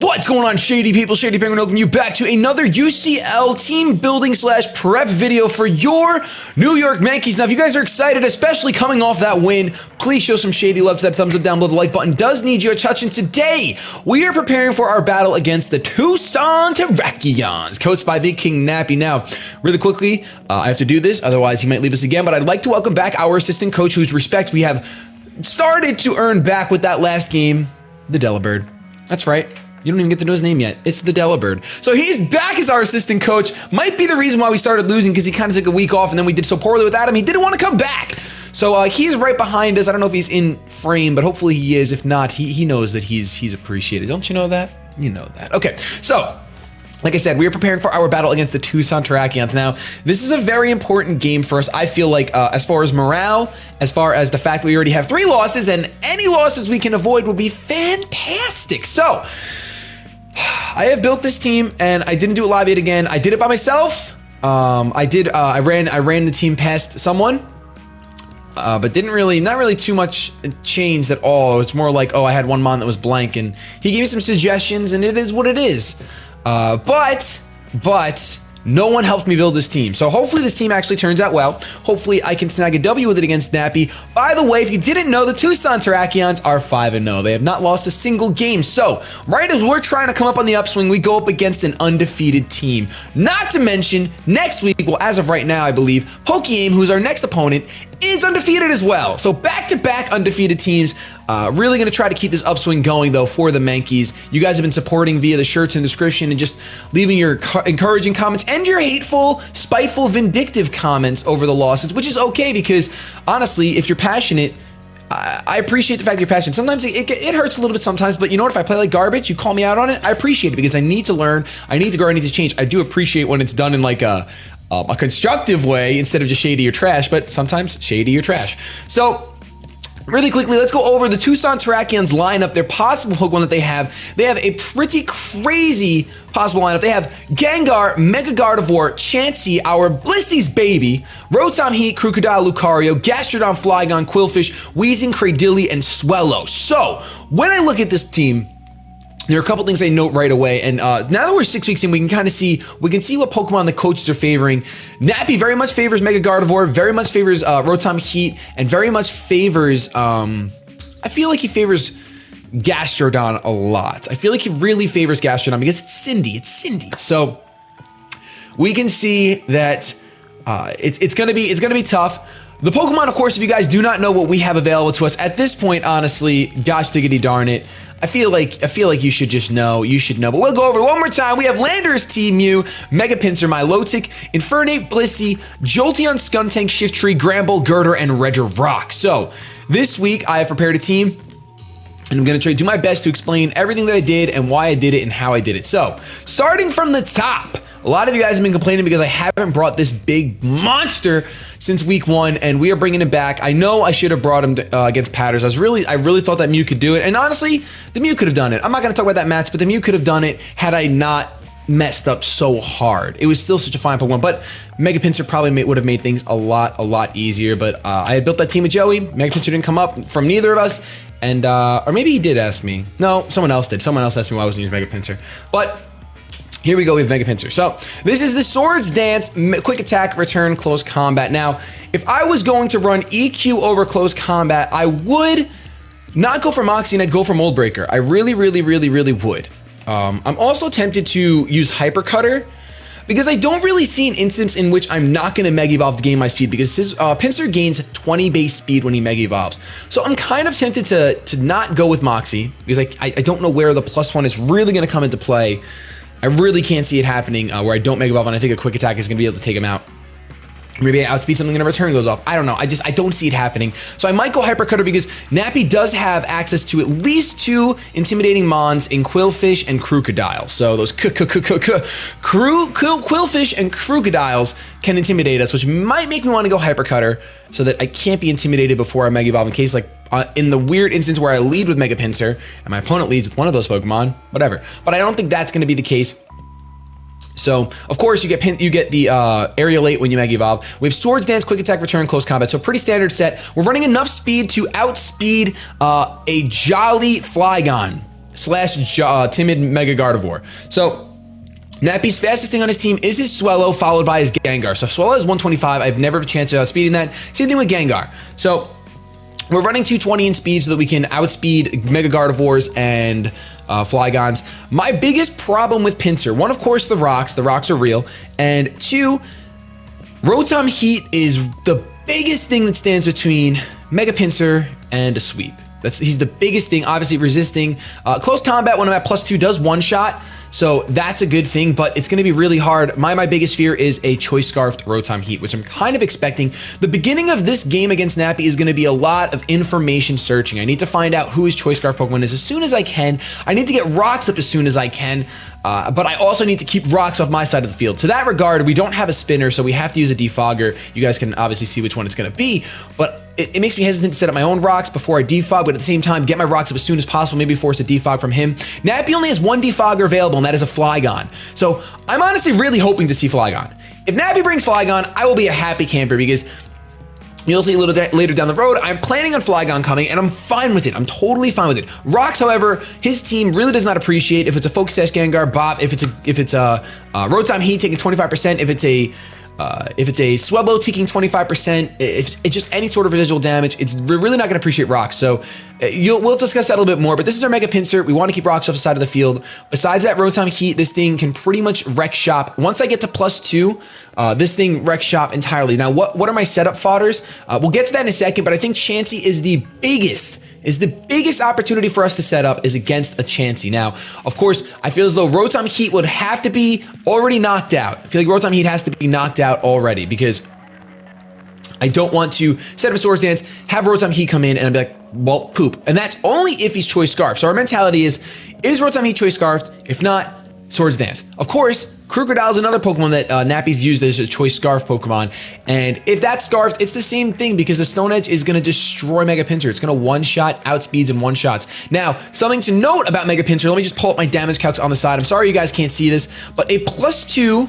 What's going on, Shady people? Shady Penguin welcome you back to another UCL team building / prep video for your New York Mankeys. Now, if you guys are excited, especially coming off that win, please show some shady love to that thumbs up down below. The like button does need your touch. And today, we are preparing for our battle against the Tuscon Terrakions, coached by the King Nappy. Now, really quickly, I have to do this, otherwise he might leave us again, but I'd like to welcome back our assistant coach, whose respect we have started to earn back with that last game, the Delibird. That's right. You don't even get to know his name yet. It's the Delibird. So he's back as our assistant coach. Might be the reason why we started losing, because he kind of took a week off and then we did so poorly without him. He didn't want to come back. So he's right behind us. I don't know if he's in frame, but hopefully he is. If not, he knows that he's appreciated. Don't you know that? You know that. Okay, so like I said, we are preparing for our battle against the Tuscon Terrakions. Now, this is a very important game for us. I feel like as far as morale, as far as the fact that we already have 3 losses, and any losses we can avoid would be fantastic. So I have built this team, and I didn't do it live yet again. I did it by myself. I ran the team past someone, but not really too much changed at all. It's more like, oh, I had one mon that was blank, and he gave me some suggestions, and it is what it is. But no one helped me build this team. So hopefully this team actually turns out well. Hopefully I can snag a W with it against Nappy. By the way, if you didn't know, the Tuscon Terrakions are 5-0. They have not lost a single game. So right as we're trying to come up on the upswing, we go up against an undefeated team. Not to mention, next week, well, as of right now, I believe, Pokemon, who's our next opponent, is undefeated as well. So back-to-back undefeated teams. Really going to try to keep this upswing going, though, for the Mankeys. You guys have been supporting via the shirts in the description and just leaving your encouraging comments and your hateful, spiteful, vindictive comments over the losses, which is okay, because honestly, if you're passionate, I appreciate the fact that you're passionate. Sometimes it hurts a little bit sometimes, but you know what? If I play like garbage, you call me out on it, I appreciate it, because I need to learn, I need to grow, I need to change. I do appreciate when it's done in like a constructive way instead of just shady or trash, but sometimes shady or trash. So really quickly, let's go over the Tuscon Terrakions lineup, their possible Pokemon that they have. They have a pretty crazy possible lineup. They have Gengar, Mega Gardevoir, Chansey, our Blissy's baby, Rotom Heat, Crocodile Lucario, Gastrodon, Flygon, Quillfish, Weezing, Cradilly, and Swellow. So when I look at this team, there are a couple things I note right away, and now that we're 6 weeks in, we can see what Pokemon the coaches are favoring. Nappy very much favors Mega Gardevoir, very much favors Rotom Heat, and very much favors, I feel like he favors Gastrodon a lot. I feel like he really favors Gastrodon because it's Cindy. So we can see that it's gonna be tough. The Pokemon, of course, if you guys do not know what we have available to us at this point, honestly, gosh diggity darn it, I feel like you should just know. You should know. But we'll go over it one more time. We have Landorus, Mew, Mega Pinsir, Milotic, Infernape, Blissey, Jolteon, Skuntank, Shiftry, Gramble, Girder, and Regirock. So this week I have prepared a team, and I'm going to try to do my best to explain everything that I did and why I did it and how I did it. So starting from the top, a lot of you guys have been complaining because I haven't brought this big monster since week 1, and we are bringing him back. I know I should have brought him against Patters. I really thought that Mew could do it, and honestly, the Mew could have done it. I'm not going to talk about that match, but the Mew could have done it had I not messed up so hard. It was still such a fine Pokemon, but Mega Pinsir probably would have made things a lot easier. But I had built that team with Joey. Mega Pinsir didn't come up from neither of us, and or maybe he did ask me. No, someone else did. Someone else asked me why I wasn't using Mega Pinsir, but here we go with Mega Pinsir. So this is the Swords Dance, Quick Attack, Return, Close Combat. Now, if I was going to run EQ over Close Combat, I would not go for Moxie and I'd go for Mold Breaker. I really would. I'm also tempted to use Hyper Cutter, because I don't really see an instance in which I'm not going to Mega Evolve to gain my speed, because his Pinsir gains 20 base speed when he Mega Evolves. So I'm kind of tempted to not go with Moxie, because I don't know where the +1 is really going to come into play. I really can't see it happening where I don't Mega Evolve, and I think a Quick Attack is going to be able to take him out. Maybe I outspeed something and a return goes off. I don't know. I don't see it happening. So I might go Hyper Cutter, because Nappy does have access to at least 2 intimidating mons in Quillfish and Crocodile. So those Quillfish and Crocodiles can intimidate us, which might make me want to go Hyper Cutter so that I can't be intimidated before I Mega Evolve, in case, like, in the weird instance where I lead with Mega Pinsir and my opponent leads with one of those Pokemon, whatever. But I don't think that's going to be the case. So, of course, you get the Aerial 8 when you Mega Evolve. We have Swords Dance, Quick Attack, Return, Close Combat. So, pretty standard set. We're running enough speed to outspeed a Jolly Flygon. / timid Mega Gardevoir. So Nappy's fastest thing on his team is his Swellow, followed by his Gengar. So if Swellow is 125, I have never have a chance of outspeeding that. Same thing with Gengar. So we're running 220 in speed so that we can outspeed Mega Gardevoirs and Flygons. My biggest problem with Pinsir, one, of course, the rocks. The rocks are real. And two, Rotom Heat is the biggest thing that stands between Mega Pinsir and a sweep. He's the biggest thing, obviously resisting. Close combat when I'm at +2 does one-shot. So that's a good thing, but it's going to be really hard. My biggest fear is a Choice Scarfed Rotom Heat, which I'm kind of expecting. The beginning of this game against Nappy is going to be a lot of information searching. I need to find out who his Choice Scarf Pokemon is as soon as I can. I need to get rocks up as soon as I can, but I also need to keep rocks off my side of the field. To that regard, we don't have a spinner, so we have to use a defogger. You guys can obviously see which one it's going to be, but it makes me hesitant to set up my own rocks before I defog, but at the same time, get my rocks up as soon as possible, maybe force a defog from him. Nappy only has one defogger available, and that is a Flygon. So I'm honestly really hoping to see Flygon. If Nappy brings Flygon, I will be a happy camper because you'll see a little later down the road, I'm planning on Flygon coming, and I'm fine with it. I'm totally fine with it. Rocks, however, his team really does not appreciate if it's a Focus Sash Gengar, Bop, if it's a Rotom Heat taking 25%, if it's a Swellow taking 25%, if it's just any sort of residual damage, we're really not going to appreciate rocks. So we'll discuss that a little bit more, but this is our Mega Pinsir. We want to keep rocks off the side of the field. Besides that Rotom Heat, this thing can pretty much wreck shop. Once I get to +2, this thing wrecks shop entirely. Now, what are my setup fodders? We'll get to that in a second, but I think Chansey is the biggest opportunity for us to set up is against a Chansey. Now, of course, I feel as though Rotom Heat would have to be already knocked out. I feel like Rotom Heat has to be knocked out already because I don't want to set up a Swords Dance, have Rotom Heat come in, and I'd be like, well, poop. And that's only if he's Choice Scarf. So our mentality is Rotom Heat Choice Scarfed? If not, Swords Dance. Of course, Crocodile is another Pokemon that Nappy's used as a Choice Scarf Pokemon, and if that's Scarfed, it's the same thing because the Stone Edge is going to destroy Mega Pinsir. It's going to one-shot, outspeeds, and one-shots. Now, something to note about Mega Pinsir, let me just pull up my damage calcs on the side. I'm sorry you guys can't see this, but a +2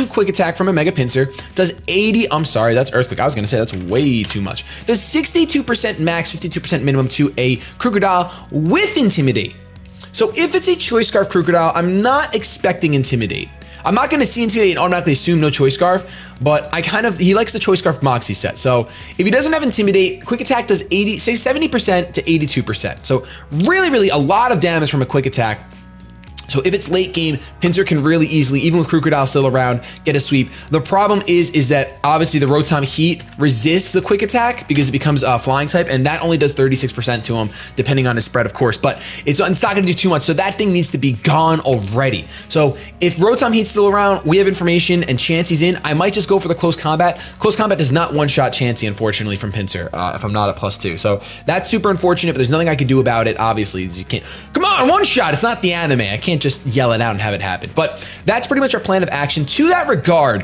quick attack from a Mega Pinsir does 80, I'm sorry, that's Earthquake. I was gonna say that's way too much. Does 62% max, 52% minimum to a Crocodile with Intimidate. So if it's a Choice Scarf Crocodile, I'm not expecting Intimidate. I'm not going to see Intimidate and automatically assume no Choice Scarf, but he likes the Choice Scarf Moxie set. So if he doesn't have Intimidate, Quick Attack does 70% to 82%. So really a lot of damage from a Quick Attack. So if it's late game, Pinsir can really easily, even with Crocodile still around, get a sweep. The problem is that obviously the Rotom Heat resists the quick attack because it becomes a flying type, and that only does 36% to him, depending on his spread, of course. But it's not going to do too much, so that thing needs to be gone already. So if Rotom Heat's still around, we have information, and Chansey's in, I might just go for the close combat. Close combat does not one-shot Chansey, unfortunately, from Pinsir, if I'm not at +2. So that's super unfortunate, but there's nothing I could do about it. Obviously, you can't. Come on, one-shot! It's not the anime. I can't just yell it out and have it happen. But that's pretty much our plan of action. To that regard,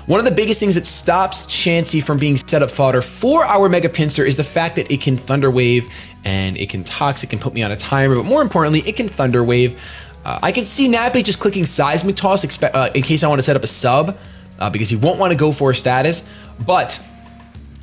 one of the biggest things that stops Chansey from being set up fodder for our Mega Pinsir is the fact that it can Thunder Wave and it can Toxic and put me on a timer, but more importantly, it can Thunder Wave. I can see Nappy just clicking Seismic Toss in case I want to set up a sub, because he won't want to go for a status, but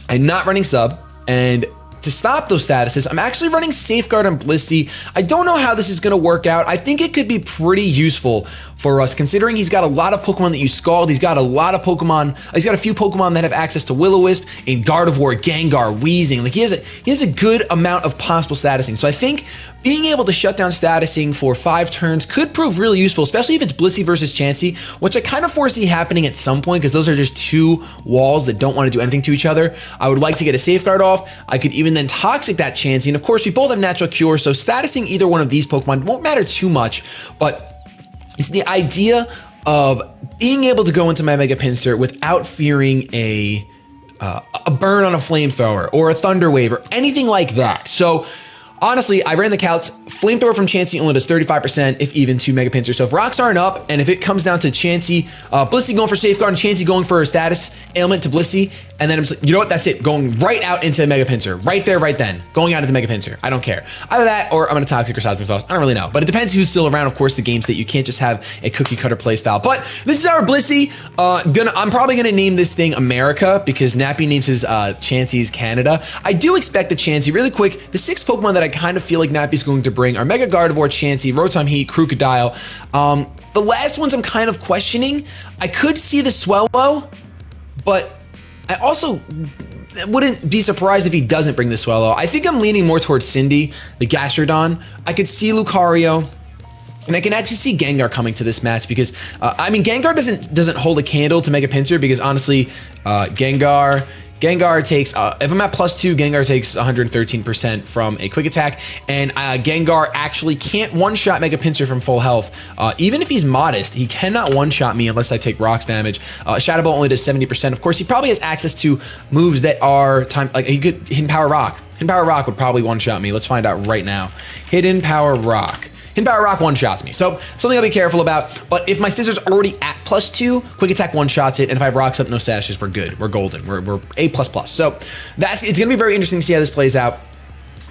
I'm not running sub, and to stop those statuses, I'm actually running Safeguard on Blissey. I don't know how this is going to work out. I think it could be pretty useful for us, considering he's got a lot of Pokemon that use Scald. He's got a lot of Pokemon. He's got a few Pokemon that have access to Will-O-Wisp, and Gardevoir, Gengar, Weezing. Like he has a good amount of possible statusing. So I think being able to shut down statusing for 5 turns could prove really useful, especially if it's Blissey versus Chansey, which I kind of foresee happening at some point because those are just 2 walls that don't want to do anything to each other. I would like to get a Safeguard off. I could even then Toxic that Chansey, and of course we both have Natural Cure, so statusing either one of these Pokemon won't matter too much, but it's the idea of being able to go into my Mega Pinsir without fearing a burn on a flamethrower or a Thunder Wave or anything like that. So honestly, I ran the calcs. Flamethrower from Chansey only does 35%, if even, to Mega Pinsir. So if rocks aren't up, and if it comes down to Chansey, Blissey going for Safeguard, and Chansey going for a status ailment to Blissey, and then I'm just like, you know what, that's it. Going right out into Mega Pinsir. Right there, right then. Going out into Mega Pinsir. I don't care. Either that, or I'm going to Toxic or Seismic Toss. I don't really know. But it depends who's still around, of course, the games that you can't just have a cookie cutter play style. But this is our Blissey. I'm probably going to name this thing America, because Nappy names his Chansey's Canada. I do expect that Chansey, really quick, the 6 Pokemon that I kind of feel like Nappy's going to bring are Mega Gardevoir, Chansey, Rotom Heat, Crocodile. The last ones I'm kind of questioning. I could see the Swellow, but I also wouldn't be surprised if he doesn't bring the Swellow. I think I'm leaning more towards Cindy, the Gastrodon. I could see Lucario. And I can actually see Gengar coming to this match because, I mean, Gengar doesn't hold a candle to Mega Pinsir because honestly, Gengar takes, if I'm at +2, Gengar takes 113% from a quick attack, and Gengar actually can't one-shot Mega Pinsir from full health. Even if he's modest, he cannot one-shot me unless I take rocks damage. Shadow Ball only does 70%. Of course, he probably has access to moves that are like he could Hidden Power Rock. Hidden Power Rock would probably one-shot me. Let's find out right now. Hidden Power Rock. Hidden Power Rock one-shots me, so something I'll be careful about. But if my Scissors already at +2, Quick Attack one-shots it, and if I have Rocks up, no sashes, we're good. We're golden. We're A++. So it's gonna be very interesting to see how this plays out.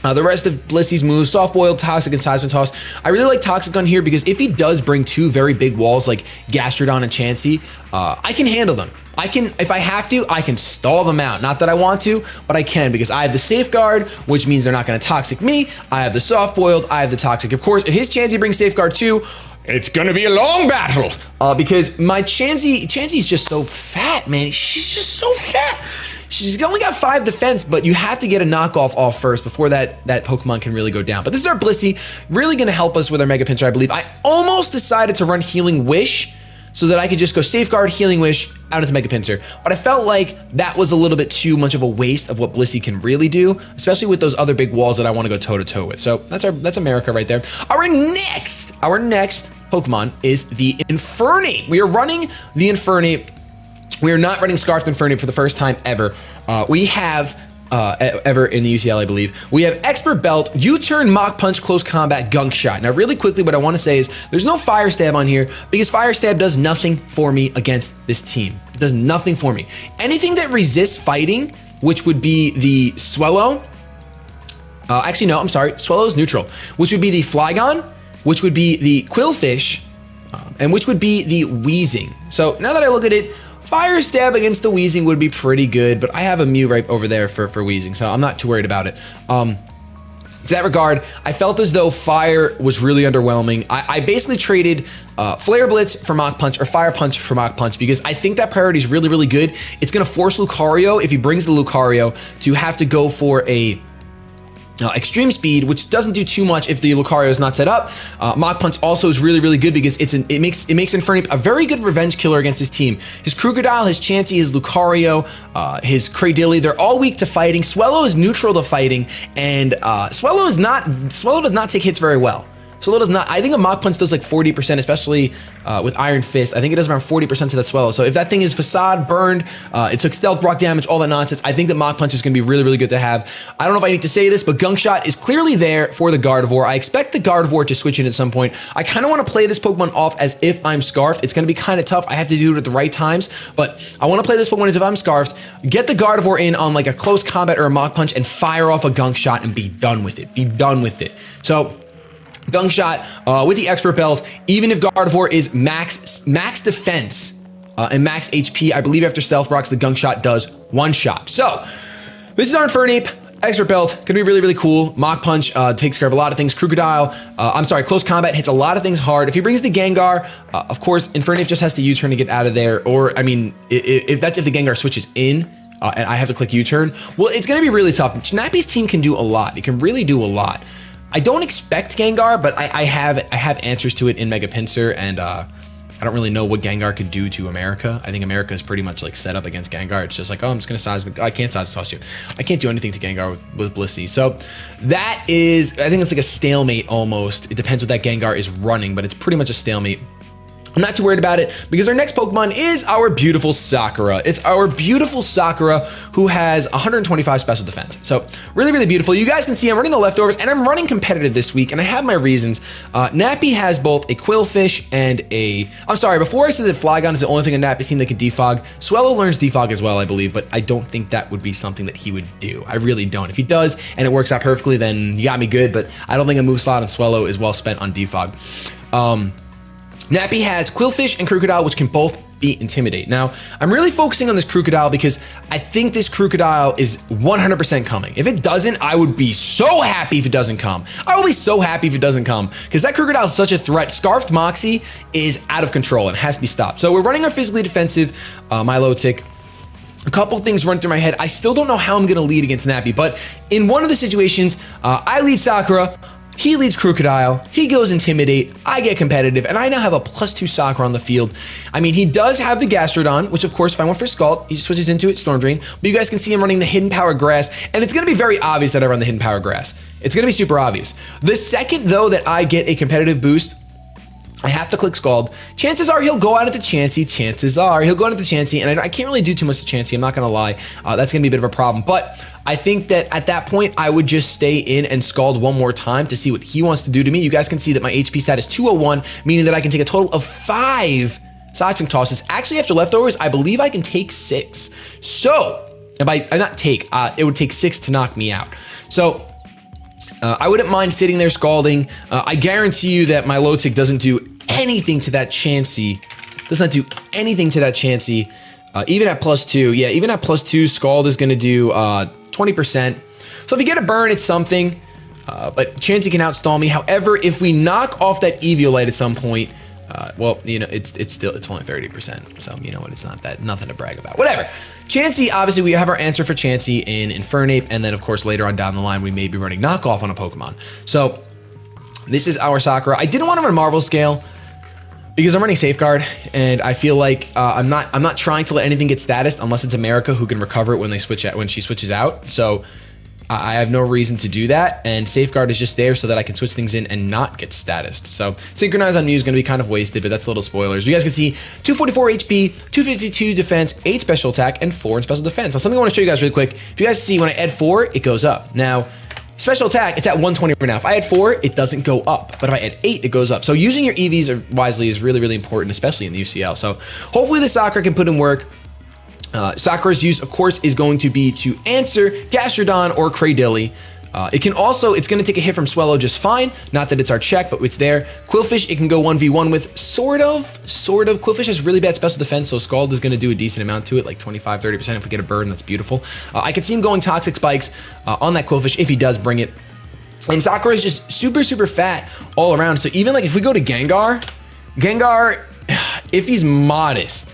The rest of Blissey's moves, Soft Boiled, Toxic, and Seismic Toss. I really like Toxic on here because if he does bring two very big walls like Gastrodon and Chansey, I can handle them. If I have to, I can stall them out. Not that I want to, but I can because I have the Safeguard, which means they're not going to Toxic me. I have the Soft Boiled, I have the Toxic. Of course, if his Chansey brings Safeguard too, it's gonna be a long battle because my Chansey's just so fat, man. She's just so fat. She's only got 5 defense, but you have to get a knockoff off first before that Pokemon can really go down. But this is our Blissey, really gonna help us with our Mega Pinsir, I believe. I almost decided to run Healing Wish so that I could just go Safeguard, Healing Wish, out into Mega Pinsir. But I felt like that was a little bit too much of a waste of what Blissey can really do, especially with those other big walls that I want to go toe-to-toe with. So that's America right there. Our next Pokemon is the Infernape. We are running the Infernape. We are not running Scarfed Infernape for the first time ever. We have ever in the UCL, I believe. We have Expert Belt, U-Turn, Mach Punch, Close Combat, Gunk Shot. Now, really quickly, what I want to say is there's no Fire Stab on here because Fire Stab does nothing for me against this team. It does nothing for me. Anything that resists fighting, which would be the Swellow. Actually, no, I'm sorry. Swellow is neutral, which would be the Flygon, which would be the Quillfish, and which would be the Weezing. So now that I look at it, Fire Stab against the Weezing would be pretty good, but I have a Mew right over there for Weezing, so I'm not too worried about it. To that regard, I felt as though Fire was really underwhelming. I basically traded Flare Blitz for Mach Punch or Fire Punch for Mach Punch because I think that priority is really, really good. It's going to force Lucario, if he brings the Lucario, to have to go for a Extreme Speed, which doesn't do too much if the Lucario is not set up. Mach Punch also is really, really good because it makes Infernape a very good revenge killer against his team. His Crocodile, his Chansey, his Lucario, his Cradilly, they're all weak to fighting. Swellow is neutral to fighting, and Swellow does not take hits very well. Swellow does not. I think a Mach Punch does like 40%, especially with Iron Fist. I think it does around 40% to that Swellow. So if that thing is Facade, burned, it took Stealth, Rock damage, all that nonsense, I think that Mach Punch is going to be really, really good to have. I don't know if I need to say this, but Gunk Shot is clearly there for the Gardevoir. I expect the Gardevoir to switch in at some point. I kind of want to play this Pokemon off as if I'm Scarfed. It's going to be kind of tough. I have to do it at the right times, but I want to play this Pokemon as if I'm Scarfed, get the Gardevoir in on like a Close Combat or a Mach Punch, and fire off a Gunk Shot and be done with it. Be done with it. So Gunk Shot with the Expert Belt, even if Gardevoir is max defense and max HP, I believe after Stealth Rocks, the Gunk Shot does one shot. So this is our Infernape. Expert Belt, gonna be really, really cool. Mach Punch takes care of a lot of things. Crocodile, Close Combat hits a lot of things hard. If he brings the Gengar, of course, Infernape just has to U-turn to get out of there. Or, I mean, if the Gengar switches in, and I have to click U-turn, well, it's gonna be really tough. Nappy's team can do a lot. It can really do a lot. I don't expect Gengar, but I have answers to it in Mega Pinsir, and I don't really know what Gengar could do to America. I think America is pretty much like set up against Gengar. It's just like, oh, I'm just gonna I can't Seismic Toss you. I can't do anything to Gengar with Blissey. So that is, I think it's like a stalemate almost. It depends what that Gengar is running, but it's pretty much a stalemate. I'm not too worried about it because our next Pokemon is our beautiful Sakura. It's our beautiful Sakura who has 125 special defense. So really, really beautiful. You guys can see I'm running the leftovers and I'm running competitive this week and I have my reasons. Nappy has both a Quillfish and before I said that Flygon is the only thing in Nappy's team that can defog, Swellow learns defog as well, I believe, but I don't think that would be something that he would do. I really don't. If he does and it works out perfectly, then you got me good, but I don't think a move slot on Swellow is well spent on defog. Nappy has Quillfish and Crocodile, which can both beat Intimidate. Now, I'm really focusing on this Crocodile because I think this Crocodile is 100% coming. If it doesn't, I would be so happy if it doesn't come. I will be so happy if it doesn't come because that Crocodile is such a threat. Scarfed Moxie is out of control and has to be stopped. So we're running our physically defensive Milotic. A couple things run through my head. I still don't know how I'm going to lead against Nappy, but in one of the situations, I lead Sakura. He leads Crocodile, he goes Intimidate, I get competitive, and I now have a +2 Sakura on the field. I mean, he does have the Gastrodon, which of course, if I went for Scald, he switches into it, Storm Drain, but you guys can see him running the Hidden Power Grass, and it's gonna be very obvious that I run the Hidden Power Grass. It's gonna be super obvious. The second, though, that I get a competitive boost, I have to click Scald. Chances are he'll go out into Chansey. Chances are he'll go out into Chansey, and I can't really do too much to Chansey, I'm not gonna lie. That's gonna be a bit of a problem, but I think that at that point, I would just stay in and Scald one more time to see what he wants to do to me. You guys can see that my HP stat is 201, meaning that I can take a total of 5 Side tosses. Actually, after leftovers, I believe I can take 6. So, and by not take, it would take 6 to knock me out. So, I wouldn't mind sitting there scalding. I guarantee you that my low tick doesn't do anything to that Chansey. Does not do anything to that Chansey. Even at +2, yeah, even at +2, Scald is gonna do 20%. So if you get a burn, it's something, but Chansey can outstall me. However, if we knock off that Eviolite at some point, well, you know, it's only 30%. So you know what, it's nothing to brag about. Whatever. Chansey, obviously we have our answer for Chansey in Infernape, and then of course later on down the line we may be running knockoff on a Pokemon. So this is our Sakura. I didn't want to run Marvel Scale because I'm running Safeguard, and I feel like I'm not trying to let anything get statused unless it's America who can recover it when she switches out. So I have no reason to do that, and Safeguard is just there so that I can switch things in and not get statused. So Synchronize on Mew is going to be kind of wasted, but that's little spoilers. You guys can see 244 HP, 252 defense, 8 special attack, and 4 in special defense. Now something I want to show you guys really quick. If you guys see when I add 4, it goes up. Now special attack, it's at 120 right now. If I add 4, it doesn't go up. But if I add 8, it goes up. So using your EVs wisely is really, really important, especially in the UCL. So hopefully the Sakura can put in work. Sakura's use, of course, is going to be to answer Gastrodon or Cradilly. It's going to take a hit from Swellow just fine. Not that it's our check, but it's there. Quillfish, it can go 1v1 with, sort of. Quillfish has really bad special defense, so Scald is going to do a decent amount to it, like 25, 30% if we get a burn, that's beautiful. I could see him going Toxic Spikes on that Quillfish if he does bring it. And Sakura is just super, super fat all around. So even like if we go to Gengar, if he's modest,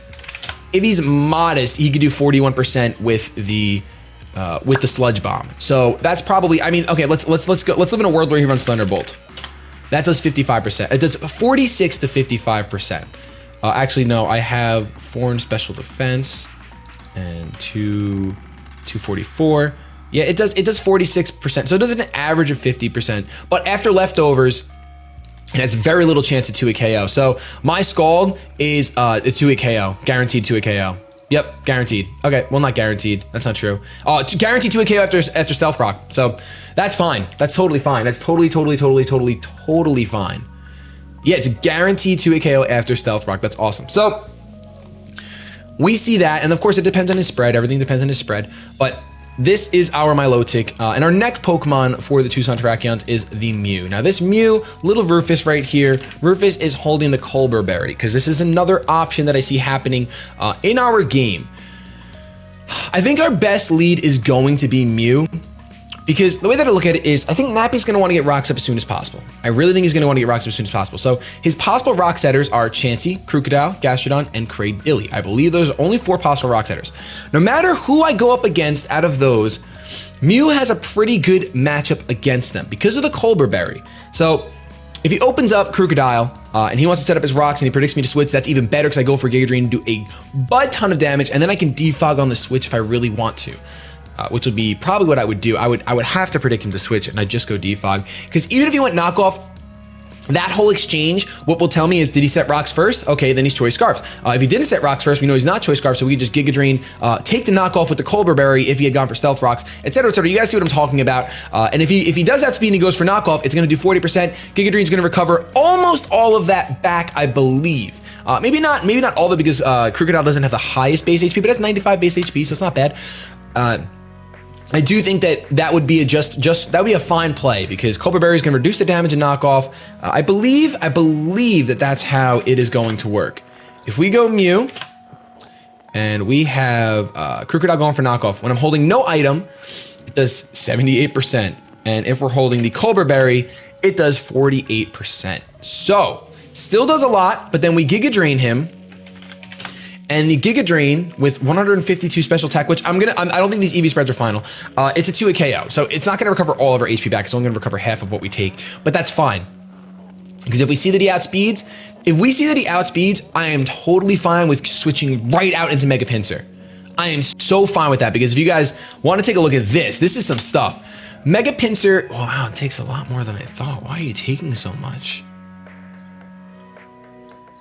he could do 41% with the Sludge Bomb. So that's probably, I mean, okay, let's go. Let's live in a world where he runs Thunderbolt. That does 55%. It does 46 to 55%. Actually, no, I have 4 in special defense and 244. Yeah, it does 46%. So it does an average of 50%. But after leftovers, it has very little chance of 2-hit KO. So my Scald is a 2-hit KO, guaranteed 2-hit KO. Yep, guaranteed. Okay, well, not guaranteed. That's not true. It's guaranteed 2-hit KO after Stealth Rock. So that's fine. That's totally fine. That's totally fine. Yeah, it's guaranteed 2-hit KO after Stealth Rock. That's awesome. So we see that, and of course it depends on his spread. Everything depends on his spread, but this is our Milotic, and our next Pokemon for the Tuscon Terrakions is the Mew. Now this Mew, little Rufus right here, Rufus is holding the Colbur Berry, because this is another option that I see happening in our game. I think our best lead is going to be Mew, because the way that I look at it is, I think Nappy's going to want to get rocks up as soon as possible. I really think he's going to want to get rocks up as soon as possible. So his possible rock setters are Chansey, Crocodile, Gastrodon, and Cradilly. I believe those are only 4 possible rock setters. No matter who I go up against out of those, Mew has a pretty good matchup against them because of the Colbur Berry. So if he opens up Crocodile and he wants to set up his rocks and he predicts me to switch, that's even better because I go for Giga Drain and do a butt ton of damage, and then I can defog on the switch if I really want to. Which would be probably what I would do. I would have to predict him to switch, and I'd just go defog. Because even if he went knockoff, that whole exchange, what will tell me is, did he set rocks first? Okay, then he's Choice Scarfs. If he didn't set rocks first, we know he's not Choice Scarfs, so we could just Giga Drain, take the knockoff with the Colbur Berry if he had gone for Stealth Rocks, etc., etc. You guys see what I'm talking about. And if he does that speed and he goes for knockoff, it's going to do 40%. Giga Drain's going to recover almost all of that back, I believe. Maybe not all of it, because Crocodile doesn't have the highest base HP, but it has 95 base HP, so it's not bad. I do think that would be that would be a fine play, because Colbur Berry is going to reduce the damage and knockoff. I believe that that's how it is going to work. If we go Mew, And we have Crocodile going for knockoff. When I'm holding no item, it does 78%. And if we're holding the Colbur Berry, it does 48%. So, still does a lot, but then we Giga Drain him. And the Giga Drain with 152 special attack, which I don't think these EV spreads are final. It's a 2-hit KO, so it's not gonna recover all of our HP back. It's only gonna recover half of what we take, but that's fine. Because if we see that he outspeeds, I am totally fine with switching right out into Mega Pinsir. I am so fine with that, because if you guys want to take a look at this is some stuff. Mega Pinsir, wow, it takes a lot more than I thought. Why are you taking so much?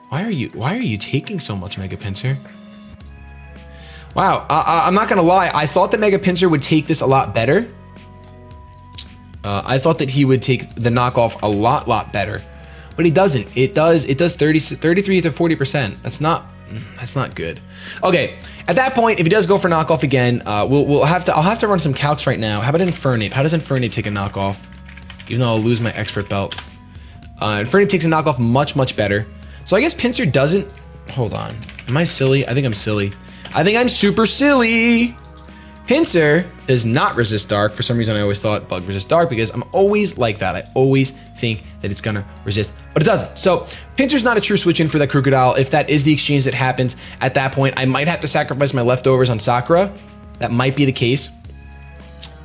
Why are you taking so much, Mega Pinsir? Wow, I'm not gonna lie. I thought that Mega Pinsir would take this a lot better. I thought that he would take the knockoff a lot better, but he doesn't. It does 33 to 40%. That's not good. Okay, at that point, if he does go for knockoff again, I'll have to run some calcs right now. How about Infernape? How does Infernape take a knockoff? Even though I'll lose my expert belt. Infernape takes a knockoff much better. So I guess Pinsir doesn't, hold on. Am I silly? I think I'm silly. I think I'm super silly. Pinsir does not resist dark. For some reason, I always thought bug resist dark because I'm always like that. I always think that it's gonna resist, but it doesn't. So Pinsir's not a true switch in for that Crocodile. If that is the exchange that happens at that point, I might have to sacrifice my leftovers on Sakura. That might be the case.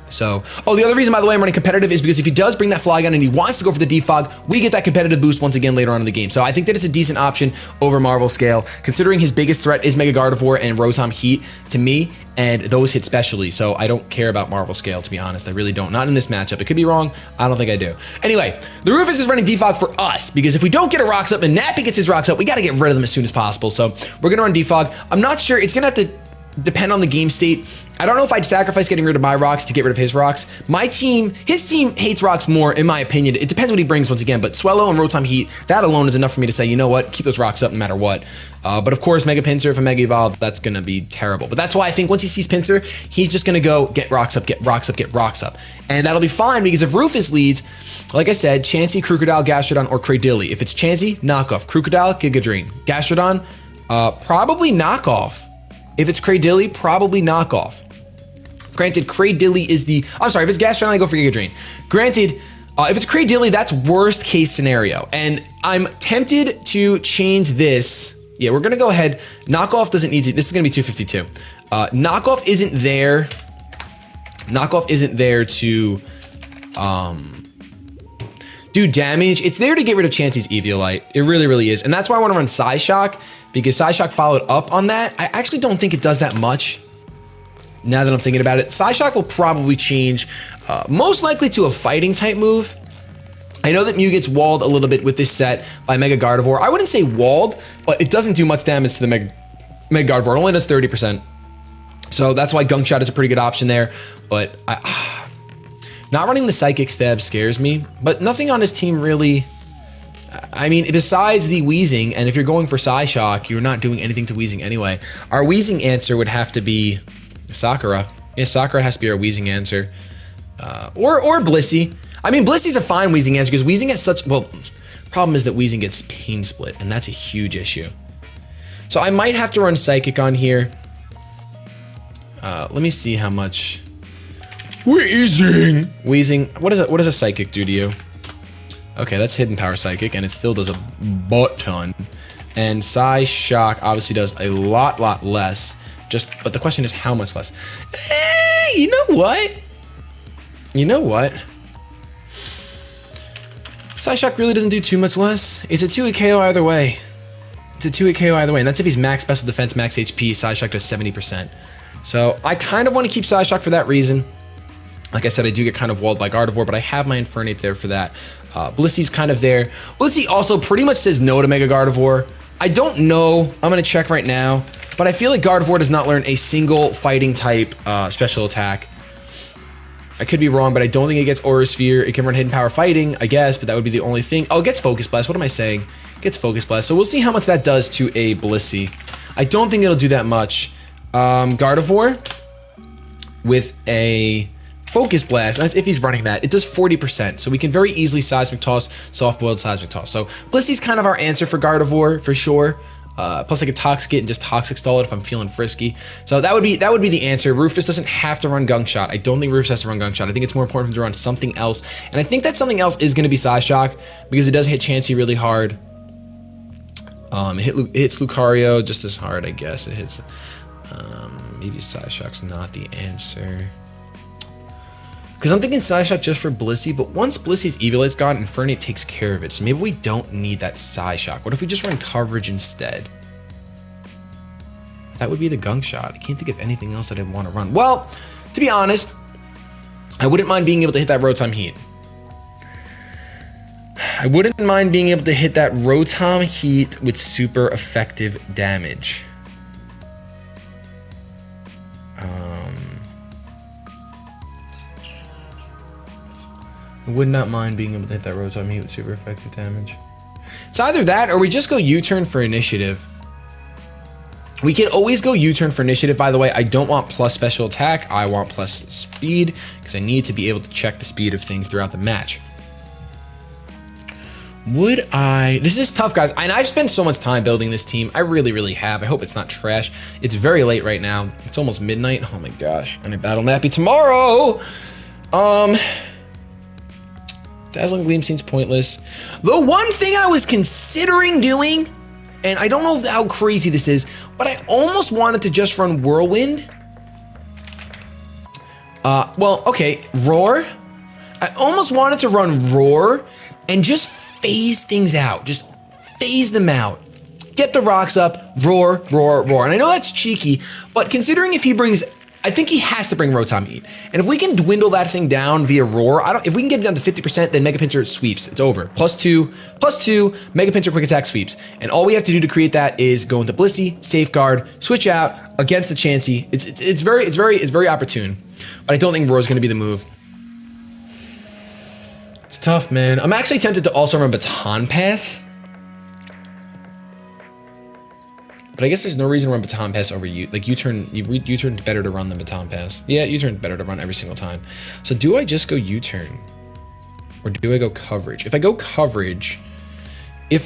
So, the other reason, by the way, I'm running competitive is because if he does bring that Flygon and he wants to go for the defog, we get that competitive boost once again later on in the game. So I think that it's a decent option over Marvel Scale, considering his biggest threat is Mega Gardevoir and Rotom Heat to me, and those hit specially. So I don't care about Marvel Scale, to be honest. I really don't. Not in this matchup. It could be wrong. I don't think I do. Anyway, the Rufus is running defog for us, because if we don't get a Rocks Up and Nappy gets his Rocks Up, we got to get rid of them as soon as possible. So we're going to run defog. I'm not sure. It's going to have to depend on the game state. I don't know if I'd sacrifice getting rid of my rocks to get rid of his rocks. His team hates rocks more, in my opinion. It depends what he brings once again, but Swellow and Rotom Heat, that alone is enough for me to say, you know what, keep those rocks up no matter what. But of course, Mega Pinsir, if a Mega Evolve, that's gonna be terrible. But that's why I think once he sees Pinsir, he's just gonna go get rocks up, get rocks up, get rocks up. And that'll be fine, because if Rufus leads, like I said, Chansey, Crocodile, Gastrodon, or Cradilly. If it's Chansey, knockoff. Crocodile, Giga Drain. Gastrodon, probably knockoff. If it's Cradilly, probably knockoff. Granted, Cradilly is the, I'm sorry, if it's Gastrodon, I go for Giga Drain. Granted, if it's Cradilly, that's worst case scenario. And I'm tempted to change this. Yeah, we're gonna go ahead. Knockoff doesn't need to, this is gonna be 252. Knockoff isn't there. Knockoff isn't there to do damage. It's there to get rid of Chansey's Eviolite. It really is. And that's why I wanna run Psyshock, because Psyshock followed up on that. I actually don't think it does that much. Now that I'm thinking about it, Psyshock will probably change most likely to a fighting type move. I know that Mew gets walled a little bit with this set by Mega Gardevoir. I wouldn't say walled, but it doesn't do much damage to the Mega Gardevoir. It only does 30%. So that's why Gunk Shot is a pretty good option there. But not running the Psychic Stab scares me, but nothing on his team really. I mean, besides the Weezing, and if you're going for Psyshock, you're not doing anything to Weezing anyway. Our Weezing answer would have to be Sakura. Yeah, Sakura has to be our Weezing answer. Or Blissey. I mean, Blissey's a fine Weezing answer, because Weezing has such, well, problem is that Weezing gets Pain Split, and that's a huge issue. So I might have to run Psychic on here. Let me see how much. Weezing, what does a Psychic do to you? Okay, that's Hidden Power Psychic, and it still does a butt ton. And Psyshock obviously does a lot less. But the question is how much less? You know what? Psyshock really doesn't do too much less. It's a 2-hit KO either way. And that's if he's max special defense, max HP. Psyshock does 70%. So I kind of want to keep Psyshock for that reason. Like I said, I do get kind of walled by Gardevoir, but I have my Infernape there for that. Blissey's kind of there. Blissey also pretty much says no to Mega Gardevoir. I don't know. I'm going to check right now. But I feel like Gardevoir does not learn a single fighting type special attack. I could be wrong, but I don't think it gets Aura Sphere. It can run Hidden Power Fighting, I guess, but that would be the only thing. Oh, it gets Focus Blast. What am I saying? It gets Focus Blast. So we'll see how much that does to a Blissey. I don't think it'll do that much. Gardevoir with a Focus Blast, and that's if he's running that. It does 40%, so we can very easily Seismic Toss, Soft Boiled Seismic Toss. So Blissey's kind of our answer for Gardevoir, for sure. Plus I could Toxic it and just Toxic Stall it if I'm feeling frisky. So that would be the answer. Rufus doesn't have to run Gunk Shot. I don't think Rufus has to run Gunk Shot. I think it's more important for him to run something else. And I think that something else is going to be Psyshock because it does hit Chansey really hard. It hits Lucario just as hard, I guess. It hits... maybe Psyshock's not the answer. Because I'm thinking Psyshock just for Blissey, but once Blissey's Eviolite's gone, Infernape takes care of it. So maybe we don't need that Psyshock. What if we just run coverage instead? That would be the Gunk Shot. I can't think of anything else that I'd want to run. Well, to be honest, I wouldn't mind being able to hit that Rotom Heat. I wouldn't mind being able to hit that Rotom Heat with super effective damage. I would not mind being able to hit that Rotom Heat with super effective damage. It's either that or we just go U-turn for initiative. We can always go U-turn for initiative. By the way, I don't want plus special attack. I want plus speed because I need to be able to check the speed of things throughout the match. Would I... This is tough, guys. And I've spent so much time building this team. I really, really have. I hope it's not trash. It's very late right now. It's almost midnight. Oh my gosh. And I battle Nappy tomorrow. Dazzling Gleam seems pointless. The one thing I was considering doing, and I don't know how crazy this is, but I almost wanted to just run Whirlwind. Well, okay, Roar. I almost wanted to run Roar and just phase things out. Just phase them out. Get the rocks up, roar, roar, roar. And I know that's cheeky, but considering if he brings... I think he has to bring Rotom Heat. And if we can dwindle that thing down via Roar, if we can get it down to 50%, then Mega Pinsir sweeps. It's over. Plus two, Mega Pinsir Quick Attack sweeps. And all we have to do to create that is go into Blissey, Safeguard, switch out against the Chansey. It's very opportune. But I don't think Roar is going to be the move. It's tough, man. I'm actually tempted to also run Baton Pass. But I guess there's no reason to run Baton Pass over you. Like U-turn better to run than Baton Pass. Yeah, U-turn better to run every single time. So do I just go U-turn? Or do I go coverage? If I go coverage, I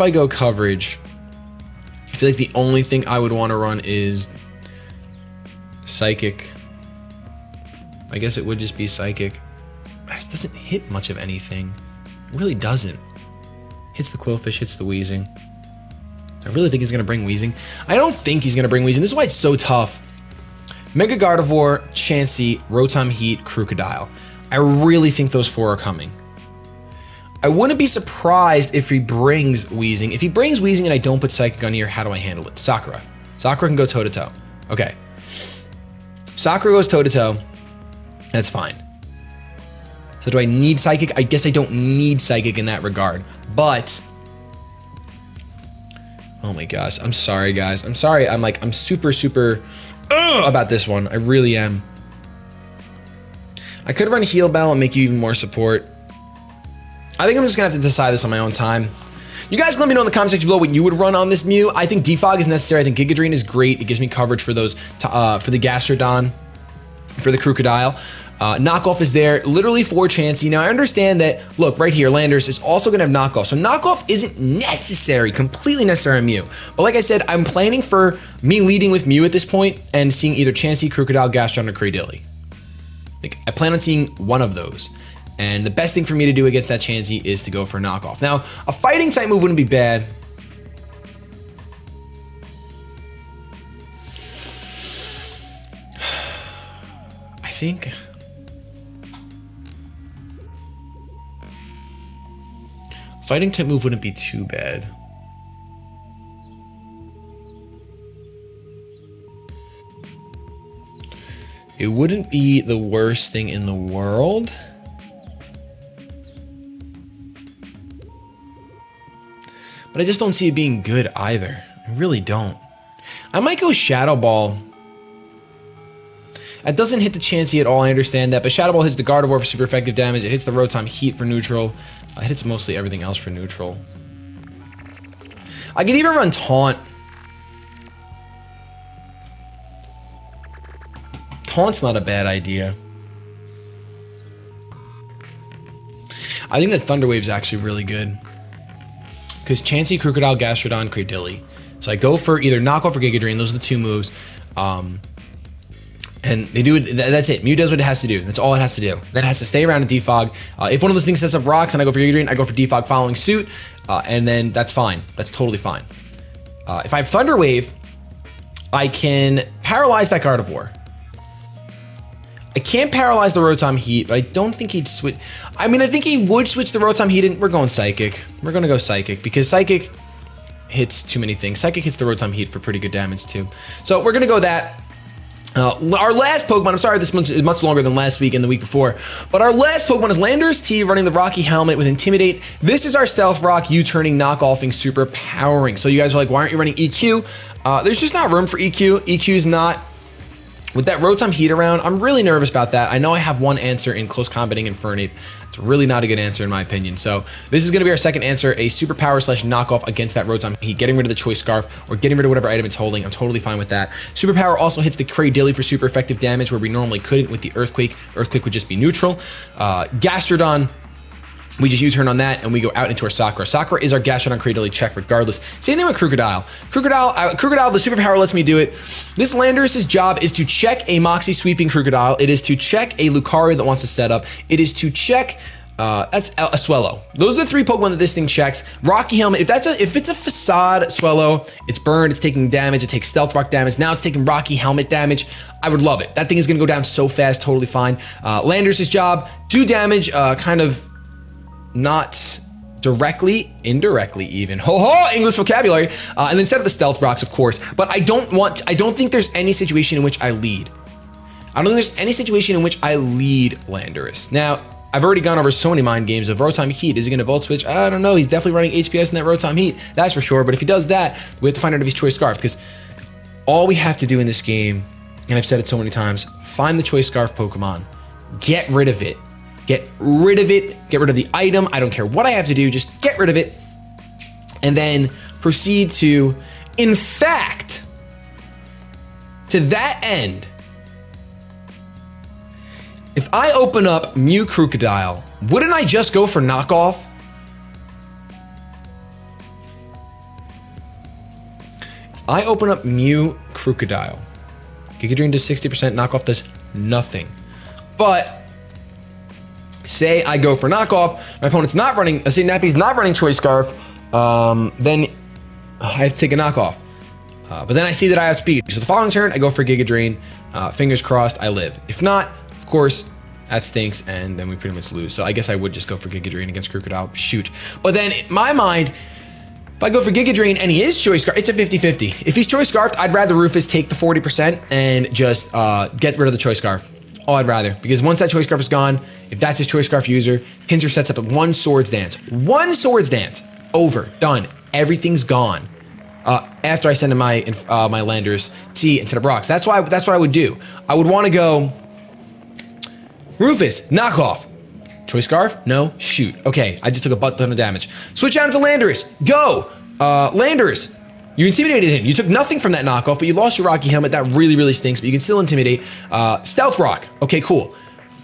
feel like the only thing I would want to run is Psychic. I guess it would just be Psychic. It just doesn't hit much of anything. It really doesn't. Hits the Quillfish, hits the Weezing. I really think he's going to bring Weezing. I don't think he's going to bring Weezing. This is why it's so tough. Mega Gardevoir, Chansey, Rotom Heat, Crocodile. I really think those four are coming. I wouldn't be surprised if he brings Weezing. If he brings Weezing and I don't put Psychic on here, how do I handle it? Sakura. Sakura can go toe-to-toe. Okay. Sakura goes toe-to-toe. That's fine. So do I need Psychic? I guess I don't need Psychic in that regard. But... oh my gosh, I'm sorry, guys. I'm sorry. I'm super about this one. I really am. I could run Heal Bell and make you even more support. I think I'm just gonna have to decide this on my own time. You guys let me know in the comment section below what you would run on this Mew. I think Defog is necessary. I think Giga Drain is great. It gives me coverage for those, for the Gastrodon, for the Crocodile. Knockoff is there literally for Chansey. Now I understand that, look, right here, Landers is also gonna have knockoff. So knockoff isn't necessary, completely necessary on Mew. But like I said, I'm planning for me leading with Mew at this point and seeing either Chansey, Crocodile, Gastrodon, or Cradily. Like, I plan on seeing one of those. And the best thing for me to do against that Chansey is to go for knockoff. Now, a fighting type move wouldn't be bad. I think... fighting type move wouldn't be too bad. It wouldn't be the worst thing in the world. But I just don't see it being good either. I really don't. I might go Shadow Ball. That doesn't hit the Chansey at all, I understand that, but Shadow Ball hits the Gardevoir for super effective damage. It hits the Rotom Heat for neutral. It hits mostly everything else for neutral. I could even run Taunt. Taunt's not a bad idea. I think that Thunder Wave's actually really good. Because Chansey, Crocodile, Gastrodon, Cradily. So I go for either Knockoff or Giga Drain. Those are the two moves. And they do it, that's it. Mew does what it has to do. That's all it has to do. Then it has to stay around and defog. If one of those things sets up rocks and I go for Giga Drain, I go for defog following suit. And then that's fine. That's totally fine. If I have Thunder Wave, I can paralyze that Gardevoir. I can't paralyze the Rotom Heat, but I don't think he'd switch. I mean, I think he would switch the Rotom Heat, and we're going Psychic. We're going to go Psychic because Psychic hits too many things. Psychic hits the Rotom Heat for pretty good damage too. So we're going to go that. Our last Pokemon, I'm sorry this is much longer than last week and the week before, but our last Pokemon is Landorus T running the Rocky Helmet with Intimidate. This is our Stealth Rock, U-turning, knockoffing, super powering. So you guys are like, why aren't you running EQ? There's just not room for EQ. EQ's not, with that Rotom Heat around, I'm really nervous about that. I know I have one answer in Close Combating Infernape. It's really not a good answer in my opinion. So this is going to be our second answer, a super power / knockoff against that Rotom Heat, getting rid of the Choice Scarf or getting rid of whatever item it's holding. I'm totally fine with that. Super power also hits the Cradilly for super effective damage where we normally couldn't with the Earthquake. Earthquake would just be neutral. Gastrodon, we just U-turn on that and we go out into our Sakura. Sakura is our Gastrodon Cradilly check regardless. Same thing with Crocodile. Crocodile, the superpower lets me do it. This Landorus' job is to check a Moxie sweeping Crocodile. It is to check a Lucario that wants to set up. It is to check that's a Swellow. Those are the three Pokemon that this thing checks. Rocky Helmet, if it's a Facade Swellow, it's burned, it's taking damage, it takes Stealth Rock damage, now it's taking Rocky Helmet damage. I would love it. That thing is gonna go down so fast, totally fine. Landorus' job, do damage, kind of not directly, indirectly even. Ho, English vocabulary. And then set up the Stealth Rocks, of course. But I don't think there's any situation in which I lead. I don't think there's any situation in which I lead Landorus. Now, I've already gone over so many mind games of Rotom Heat. Is he going to Volt Switch? I don't know. He's definitely running HPS in that Rotom Heat. That's for sure. But if he does that, we have to find out if he's Choice Scarf. Because all we have to do in this game, and I've said it so many times, find the Choice Scarf Pokemon. Get rid of it. Get rid of it. Get rid of the item. I don't care what I have to do. Just get rid of it. And then proceed to, in fact, to that end, if I open up Mew Crocodile, wouldn't I just go for knockoff? I open up Mew Crocodile. Giga Drain does 60%, knockoff does nothing. But say I go for knockoff, my opponent's not running, say Nappy's not running Choice Scarf, then I have to take a knockoff. But then I see that I have speed. So the following turn, I go for Giga Drain. Fingers crossed, I live. If not, of course, that stinks, and then we pretty much lose. So I guess I would just go for Giga Drain against Crocodile. Shoot. But then, in my mind, if I go for Giga Drain and he is Choice Scarf, it's a 50-50. If he's Choice Scarfed, I'd rather Rufus take the 40% and just get rid of the Choice Scarf. All I'd rather. Because once that Choice Scarf is gone, if that's his Choice Scarf user, Pinsir sets up a one Swords Dance. One Swords Dance. Over. Done. Everything's gone. After I send him my my Landorus T instead of rocks. That's what I would do. I would want to go Rufus, knockoff. Choice Scarf? No? Shoot. Okay, I just took a butt ton of damage. Switch out into Landorus. Go! Landorus, you intimidated him. You took nothing from that knockoff, but you lost your Rocky Helmet. That really, really stinks, but you can still intimidate. Stealth Rock. Okay, cool.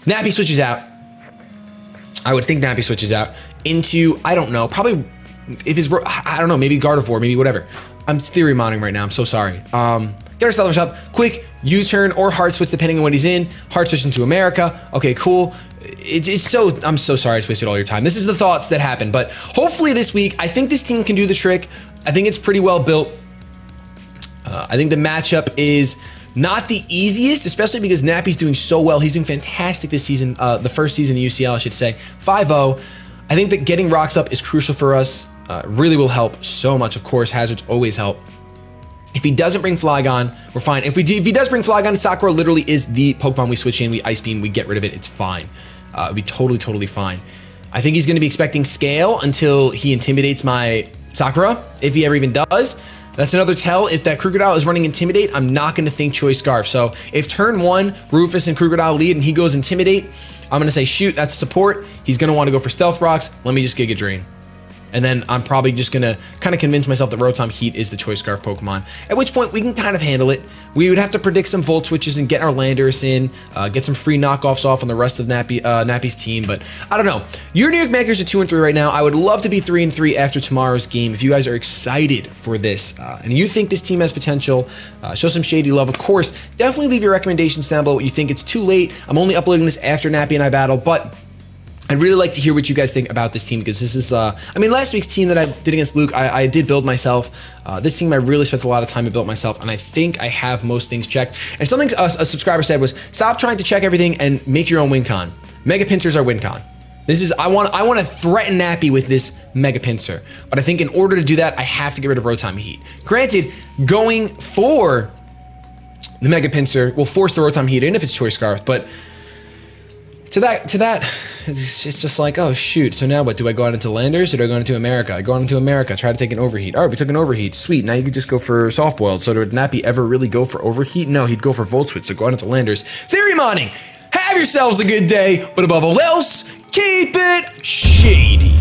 Nappy switches out. I would think Nappy switches out into, I don't know, probably, if it's, I don't know, maybe Gardevoir, maybe whatever. I'm theory modding right now. I'm so sorry. Get our Stealth Rush up, quick U-turn or hard switch depending on what he's in. Hard switch into America. Okay, cool. I'm so sorry I just wasted all your time. This is the thoughts that happen, but hopefully this week, I think this team can do the trick. I think it's pretty well built. I think the matchup is not the easiest, especially because Nappy's doing so well. He's doing fantastic this season, the first season of UCL, I should say. 5-0. I think that getting rocks up is crucial for us. Really will help so much. Of course, hazards always help. If he doesn't bring Flygon, we're fine. If he does bring Flygon, Sakura literally is the Pokemon we switch in, we Ice Beam, we get rid of it, it's fine. It'd be totally fine. I think he's gonna be expecting Scale until he intimidates my Sakura, if he ever even does. That's another tell. If that Crocodile is running Intimidate, I'm not gonna think Choice Scarf. So if turn one, Rufus and Crocodile lead and he goes Intimidate, I'm gonna say, shoot, that's support. He's gonna wanna go for Stealth Rocks. Let me just Giga Drain. and then I'm probably just gonna kind of convince myself that Rotom Heat is the Choice Scarf Pokemon, at which point we can kind of handle it. We would have to predict some Volt Switches and get our Landorus in, get some free knockoffs off on the rest of Nappy's team, but I don't know. Your New York Makers are 2-3 right now. I would love to be 3-3 after tomorrow's game. If you guys are excited for this, and you think this team has potential, show some Shady love, of course. Definitely leave your recommendations down below what you think. It's too late. I'm only uploading this after Nappy and I battle, but I'd really like to hear what you guys think about this team, because this is, I mean, last week's team that I did against Luke, I did build myself. This team I really spent a lot of time and built myself, and I think I have most things checked. And something a subscriber said was, stop trying to check everything and make your own win con. Mega Pincers are win con. This is, I want to threaten Nappy with this Mega Pincer, but I think in order to do that, I have to get rid of Rotom Heat. Granted, going for the Mega Pincer will force the Rotom Heat in if it's Choice Scarf, but to that, it's just like, oh shoot, so now what? Do I go out into Landers or do I go into America? I go out into America, try to take an Overheat. All right, we took an Overheat, sweet. Now you could just go for Soft Boiled. So would Nappy ever really go for Overheat? No, he'd go for Volt Switch, so go out into Landers. Theory Mining, have yourselves a good day, but above all else, keep it shady.